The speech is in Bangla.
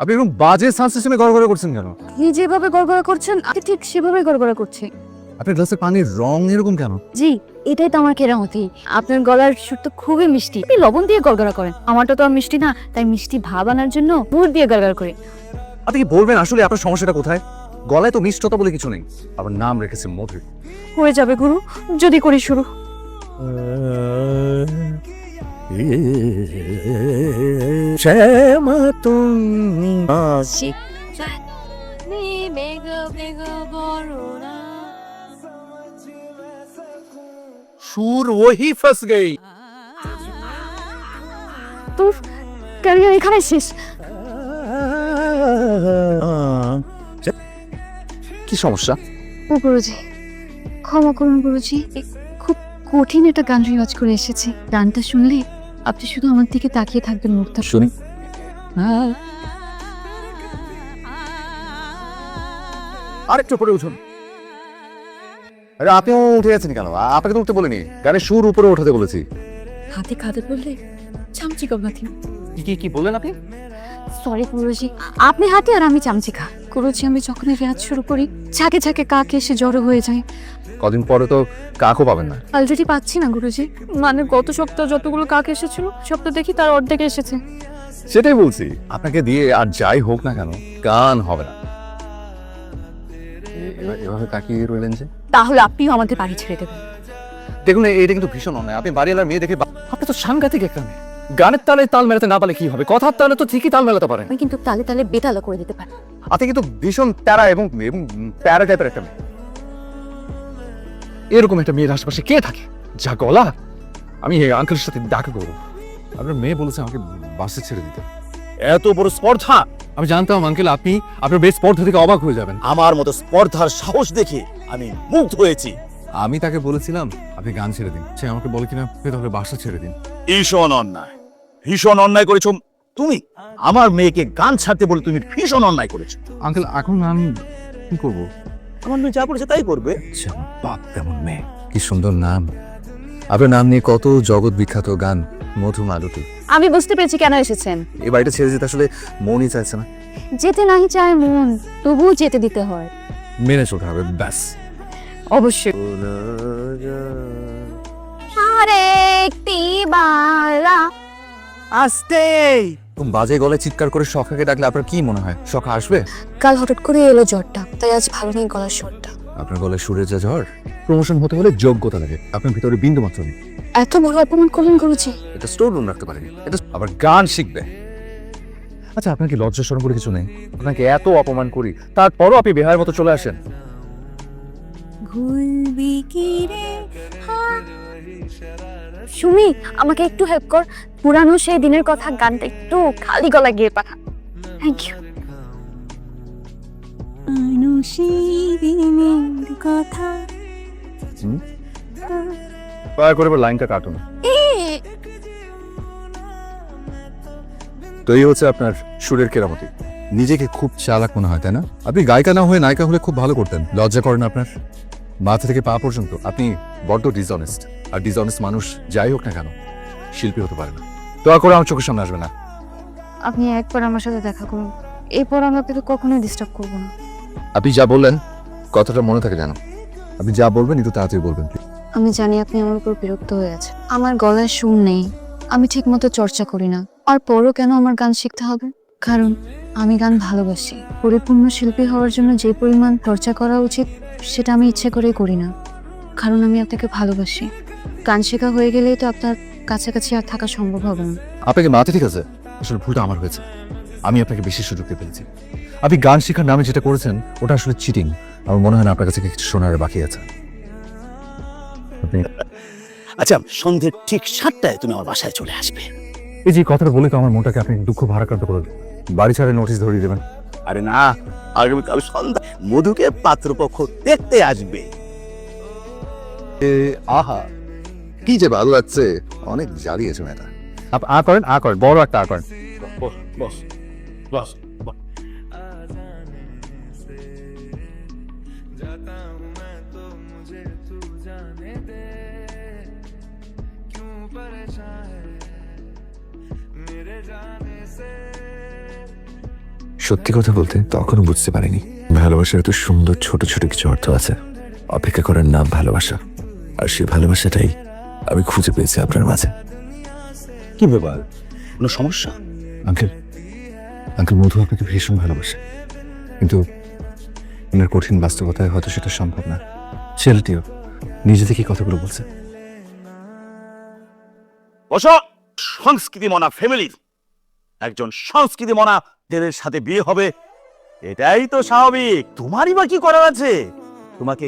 আপনি এরকম বাজে সাউন্ড সিস্টেমে গড়গড়া করছেন কেন? আপনি যেভাবে গড়গড়া করছেন আমি ঠিক সেভাবেই গড়গড়া করছি। আপনার গ্লাসের পানির রং এরকম কেন? জি, এটাই তো আমার কেরামতি। আপনার গলার সুর তো খুবই মিষ্টি। আপনি লবণ দিয়ে গড়গড়া করেন, আমারটা তো আর মিষ্টি না, তাই মিষ্টি ভাব আনার জন্য গুড় দিয়ে গড়গড়া করি। আপনি কি বলবেন আসলে আপনার সমস্যাটা কোথায়? গলায় তো মিষ্টতা বলে কিছু নেই, আবার নাম রেখেছে মধু। হয়ে যাবে গুরু, যদি করি শুরু। শ্যামা তুমি সুর ওহি ফস গই। তোর ক্যারিয়ার এখানে শেষ। কি সমস্যা? ও গুরুজি, ক্ষমা করুন গুরুজি, খুব কঠিন একটা গান রিওয়াজ করে এসেছি। গানটা শুনলে আপনি শুধু আমার দিকে তাকিয়ে থাকবেন মুগ্ধ। শুনি। আরেকটু উপরে উঠুন। আরে আপনিও উঠে গেছেন কেন? আপনাকে তো উঠতে বলিনি, গানের সুর উপরে উঠাতে বলেছি। হাতে কাঁধে বললে চামচি কবাতি। কি বললেন আপনি? সরি গুরুজি, আপনি হাতে আর আমি চামচিকা। গুরুজি, আমি যখনই রেয়াজ শুরু করি ঝাঁকে ঝাঁকে কাক এসে জড়ো হয়ে যায়। কদিন পরে তো কাকও পাবেন না। অলরেডি পাচ্ছি না গুরুজি, মানে গত সপ্তাহ যতগুলো কাক এসেছিল সপ্তাহ দেখি তার অর্ধেক এসেছে। সেটাই বলছি, আপনাকে দিয়ে আর যাই হোক না কেন গান হবে না। এভাবে তাকিয়ে রইলেন যে? তাহলে আপনিও আমাদের বাড়ি ছেড়ে দেবেন। দেখুন, এটা কিন্তু ভীষণ অন্যায়। আপনি বাড়িওয়ালার মেয়ে দেখে আপনি তো সাংঘাতিক একটা মেয়ে। গানের তালে তাল মেলাতে না পারলে কি হবে? কথার তালে তো ঠিকই তাল মেলাতে পারেন। আমি কিন্তু তালে তালে বেতালা করে দিতে পারি। আপনি কিন্তু ভীষণ প্যারা এবং প্যারা টাইপের একটা মেয়ে। এরকম একটা মেয়ের আশেপাশে কে থাকে? যা গলা! আমি এই আঙ্কেলের সাথে দেখা করবো। আপনার মেয়ে বলেছে আমাকে বাসে ছেড়ে দিতে। এত বড় স্পর্ধা! আমি জানতাম আঙ্কেল আপনি আপনার বেশ স্পর্ধা থেকে অবাক হয়ে যাবেন। আমার মতো স্পর্ধার সাহস দেখে আমি মুগ্ধ হয়েছি। আমি তাকে বলেছিলাম আপনি গান ছেড়ে দিন, সে আমাকে বলে কিনা তাহলে বাসা ছেড়ে দিন। ভীষণ অন্যায়, ভীষণ অন্যায় করেছো তুমি। আমার মেয়েকে গান ছাড়তে বলে তুমি ভীষণ অন্যায় করেছো। আঙ্কেল এখন আমি কি করবো? আমার মেয়ে যা করেছে তাই করবে। বাপ তেমন মেয়ে, কি সুন্দর নাম। আপনার নাম নিয়ে কত জগৎ বিখ্যাত গান, মধু মালতী। আমি বুঝতে পেরেছি কেন এসেছেন। এই বাড়িটা ছেড়ে যেতে আসলে মনই চাইছে না। যেতে নাহি চায় মন, তবুও যেতে দিতে হয়। মেনে চলতে হবে, ব্যাস। অবশ্যই। আরেকটি বালা। আস্তে বাজে গলায় চিৎকার করে শখাকে ডাকলে আপনার কি মনে হয় শখা আসবে? কাল হঠাৎ করে এলো জ্বরটা, তাই আজ ভালো নেই গলার স্বরটা। আপনার গলায় সুরের যা ঝড়, প্রমোশন হতে হলে যোগ্যতা লাগে। আপনার ভিতরে বিন্দু মাত্র নেই। এত বড় অপমান করলেন গুরুজি। এটা স্টোর রুম রাখতে পারেনি, এটা আবার গান শিখবে। আচ্ছা, আপনার কি লজ্জা শরম করে কিছু নেই? আপনাকে এত অপমান করি, তারপরও আপনি বেহায়ের মতো চলে আসেন। ভুলবি কি রে? সুমি, আমাকে একটু হেল্প কর। পুরানো সেই দিনের কথা গানটা একটু খালি গলা গিয়ে পাঠা। Thank you. কথা দয়া করে লাইনটা কাটুন। তো এই হচ্ছে আপনার সুরের কেরামতি। নিজেকে খুব চালাক মনে হয়, তাই না? আপনি গায়িকা না হয়ে নায়িকা হলে খুব ভালো করতেন। লজ্জা করেন আপনার? মাথা থেকে পা পর্যন্ত আপনি বড্ড ডিসঅনেস্ট। আর ডিসঅনেস্ট মানুষ যাই হোক না কেন শিল্পী হতে পারে না। দয়া করে আমার চোখের সামনে আসবে না। আপনি একবার আমার সাথে দেখা করুন, এরপর আমি আপনাকে কখনোই ডিস্টার্ব করবো না। আপনি যা বললেন কথাটা মনে থাকে জানো। আপনি যা বলবেন একটু তাড়াতাড়ি বলবেন। আমি জানি আপনি আমার উপর বিরক্ত হয়ে আছেন। আমার গলায় সুর নেই, আমি ঠিক মতো চর্চা করি না। আর পরও কেন আমার গান শিখতে হবে? কারণ আমি গান ভালোবাসি। পরিপূর্ণ শিল্পী হওয়ার জন্য যে পরিমাণ চর্চা করা উচিত সেটা আমি ইচ্ছে করেই করি না, কারণ আমি আপনাকে ভালোবাসি। গান শেখা হয়ে গেলেই তো আপনার কাছাকাছি আর থাকা সম্ভব হবে না। আপনাকে মাথা ঠিক আছে? আসলে ভুলটা আমার হয়েছে। আমি আপনাকে বেশি সুযোগ দিয়ে ফেলেছি। আপনি গান শেখার নামে যেটা করেছেন ওটা আসলে চিটিং। আমার মনে হয় না আপনার কাছে কিছু শোনার বাকি আছে। আচ্ছা, সন্ধ্যে ঠিক 7টায় তুমি আমার বাসায় চলে আসবে। এই যে কথাটা বলে তো আমার মনটাকে আপনি দুঃখ ভারাক্রান্ত করে দেবেন। বাড়ি ছাড়ে নোটিশ ধরিয়ে দেবেন। আরে না, আগামীকাল সন্ধ্যা মধুকে পাত্রপক্ষ দেখতে আসবে। আহা, কি যে ভালো লাগছে। অনেক জ্বালিয়েছে মেয়েটা। আ করেন, বড় একটা আ করেন। বস বস বস। সত্যি কথা বলতে তখনও বুঝতে পারিনি ভালোবাসার এত সুন্দর ছোট ছোট কিছু অর্থ আছে। অপেক্ষা করার নাম ভালোবাসা, আর সেই ভালোবাসাটাই আমি খুঁজে পেয়েছি আপনার মাঝে। কি ব্যাপার, কোনো সমস্যা? আঙ্কেল আঙ্কেল মধু আপনাকে ভীষণ ভালোবাসে, কিন্তু ওনার কঠিন বাস্তবতায় হয়তো সেটা সম্ভব না। ছেলেটিও নিজে থেকে কথাগুলো বলছে। বসো। সংস্কৃতি মনা ফ্যামিলির একজন সংস্কৃতি মনা ছেলের সাথে বিয়ে হবে, এটাই তো স্বাভাবিক। তোমারই বা কি করার আছে? তোমাকে